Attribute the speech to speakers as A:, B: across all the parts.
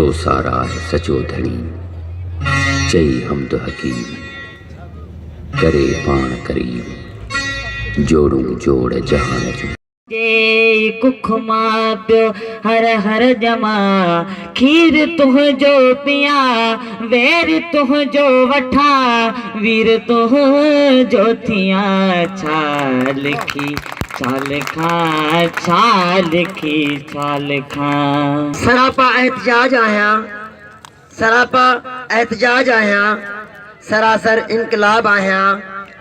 A: सो सारा है सचो धनी चई हमद हकीम करे पाण करीब जोड़ू जोड़ जहान जो
B: जे कुख मां पियो हर हर जमा खीर तुंहिंजो पिया वेर तुंहिंजो वठा वीर तुंहिंजो थिया छा लिखी छा लिखां
C: सरापा एहतजाज आया सरापा एहतजाज आया सरासर इनकलाब आया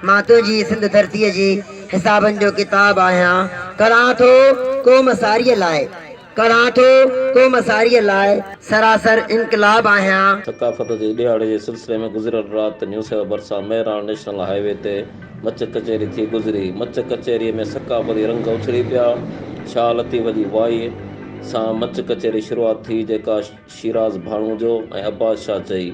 C: मां तुंहिंजी सिंध धरतीअ जी हिसाबनि जो किताब आया करां थो को मसारीअ लाइ करां थो को मसारीअ लाइ सरासर इनकलाब आया।
D: सकाफ़त जे ॾियारे जे सिलसिले में गुज़िरियल राति न्यू सेवा भरिसां मेहरान नेशनल हाईवे ते मच कचहरी थी गुज़री। मच कचहरीअ में सकाफ़ती रंग उछड़ी पिया छा लती वॼी वाई सां मच कचहरी शुरूआत थी जेका शिराज़ भाणू जो ऐं अब्बास शाह चई।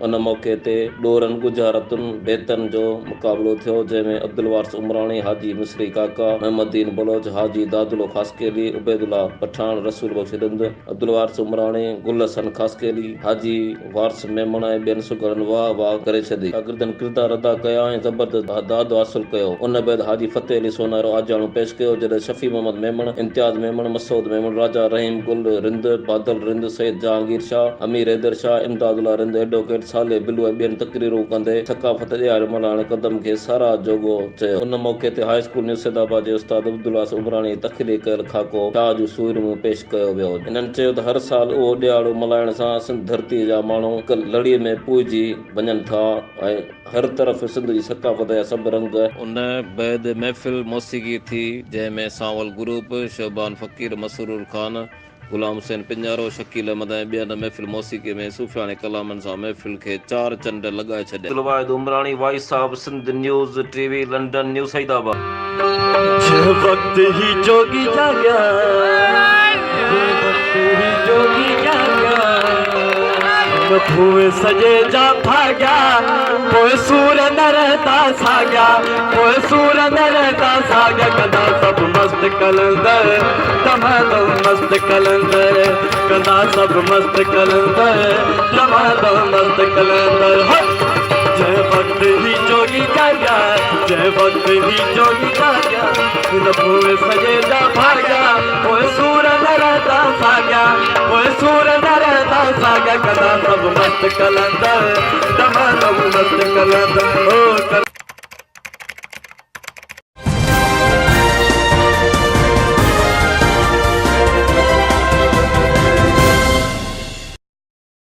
D: उन मौक़े ते ॾोरनि गुजारतुनि बेतनि जो मुक़ाबिलो थियो जंहिंमें अब्दुल वारिस उमराणी हाजी मिस्री काका मोहम्मदीन बलोच हाजी दादुलो ख़ासकेली उबैदुल्ला पठान रसूल बख्श रिंद अब्दुल वारिस उमराणी गुल हसन ख़ासकेली हाजी वारिस मेमण ऐं ॿियनि सुगरनि वाह वाह करे छॾी। शागिर्दनि किरदार अदा कया ऐं ज़बरदस्त दाद हासिल कयो। उन बैदि हाजी फ़तेह अली सोनारो आजाणो पेश कयो जॾहिं शफ़ी मोहम्मद मेमण इम्तियाज़ मेमण मसूद मेमण राजा रहीम गुल रिंद बादल रिंद सैयद जहांगीर शाह अमीर हैदर शाह इमदादुल्ला रिंद एडवोकेट साले बिलू ऐं ॿियनि तकरीरूं कंदे सकाफ़त ॾियारे मल्हाइण कदम खे सारा जोगो चयो। उन मौक़े ते हाई स्कूल न्यू सैदाबाद जे उस्ताद अब्दुल वारिस उमराणी तख़लीक़ कयल खाको शाह जूं सूरमूं पेश कयो वियो। इन्हनि चयो त हर साल उहो ॾियारो मल्हाइण सां सिंध धरती जा माण्हू हिक लड़ीअ में पूइजी वञनि था ऐं हर तरफ़ सिंध जी सकाफ़त जा सभु रंग। उन बैदि महफ़िल मौसीक़ी थी जंहिंमें सांवल ग्रुप शोबान फ़क़ीर मसरूर ख़ान गुलाम हुसैन पिंजारो शकील अहमद ऐं ॿियनि महफ़िल मौसीक़ी में सूफ़ियाने कलामनि सां महफ़िल खे चार चंड लॻाए छॾिया। अब्दुल वाहिद उमराणी वाइस साहब Sindh news TV London New Saeedabad.
E: वक्त ही जोगी जागा खूह सजे जा भाग्या पोइ सूर न रहता साॻिया पोइ सूर न रहता साॻिया कंदा सभु मस्त कलंदर तमामु मस्त कलंदर कंदा सभु मस्त कलंदर तमामु मस्त कलंदर। जंहिं वक्त ही जोगी जाॻिया जंहिं वक्त ही जोगी जाॻिया हिन खूह सजे जा भाग्या पोइ सूर न रहता साॻिया पोइ सूर न रहता साॻिया कंदा सभु मस्त कलंदर तमामु मस्त कलंदर।